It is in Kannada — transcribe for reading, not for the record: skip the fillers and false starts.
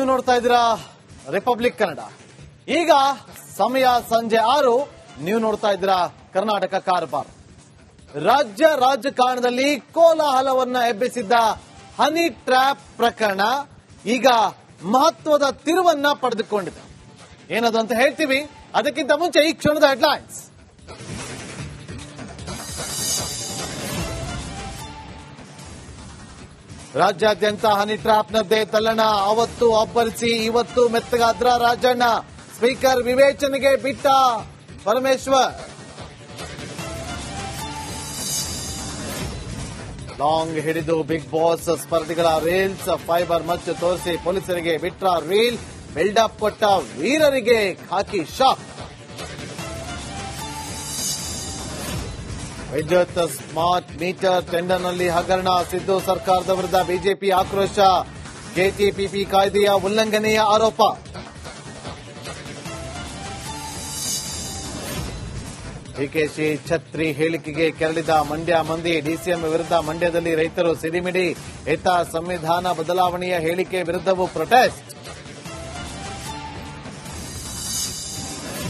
ನೀವು ನೋಡ್ತಾ ಇದ್ದೀರಾ ರಿಪಬ್ಲಿಕ್ ಕನ್ನಡ. ಈಗ ಸಮಯ ಸಂಜೆ 6. ನೀವು ನೋಡ್ತಾ ಇದ್ದೀರಾ ಕರ್ನಾಟಕ ಕಾರಬಾರ್. ರಾಜ್ಯ ರಾಜಕಾರಣದಲ್ಲಿ ಕೋಲಾಹಲವನ್ನ ಎಬ್ಬಿಸಿದ್ದ ಹನಿ ಟ್ರ್ಯಾಪ್ ಪ್ರಕರಣ ಈಗ ಮಹತ್ವದ ತಿರುವನ್ನ ಪಡೆದುಕೊಂಡಿದೆ. ಏನದು ಅಂತ ಹೇಳ್ತೀವಿ. ಅದಕ್ಕಿಂತ ಮುಂಚೆ ಈ ಕ್ಷಣದ ಹೆಡ್ಲೈನ್ಸ್. ರಾಜ್ಯಾದ್ಯಂತ ಹನಿ ಟ್ರ್ಯಾಪ್ನದ್ದೇ ತಲ್ಲಣ. ಅವತ್ತು ಅಬ್ಬರಿಸಿ ಇವತ್ತು ಮೆತ್ತಗಾದ್ರ ರಾಜಣ್ಣ. ಸ್ಪೀಕರ್ ವಿವೇಚನೆಗೆ ಬಿಟ್ಟ ಪರಮೇಶ್ವರ್. ಲಾಂಗ್ ಹಿಡಿದು ಬಿಗ್ ಬಾಸ್ ಸ್ಪರ್ಧಿಗಳ ರೀಲ್ಸ್ ಫೈಬರ್ ಮಚ್ಚು ತೋರಿಸಿ ಪೊಲೀಸರಿಗೆ ಬಿಟ್ರ ರೀಲ್. ಬಿಲ್ಡಪ್ ಕೊಟ್ಟ ವೀರರಿಗೆ ಖಾಕಿ ಶಾಕ್. ವಿದ್ಯುತ್ ಸ್ಮಾರ್ಟ್ ಮೀಟರ್ ಟೆಂಡರ್ನಲ್ಲಿ ಹಗರಣ. ಸಿದ್ದು ಸರ್ಕಾರದ ವಿರುದ್ಧ ಬಿಜೆಪಿ ಆಕ್ರೋಶ. ಕೆಟಿಪಿಪಿ ಕಾಯ್ದೆಯ ಉಲ್ಲಂಘನೆಯ ಆರೋಪ. ಡಿಕೆಶಿ ಛತ್ರಿ ಹೇಳಿಕೆಗೆ ಕೆರಳಿದ ಮಂಡ್ಯ ಮಂದಿ. ಡಿಸಿಎಂ ವಿರುದ್ಧ ಮಂಡ್ಯದಲ್ಲಿ ರೈತರು ಸಿಡಿಮಿಡಿ. ಹಿತ ಸಂವಿಧಾನ ಬದಲಾವಣೆಯ ಹೇಳಿಕೆ ವಿರುದ್ಧವೂ ಪ್ರೊಟೆಸ್ಟ್.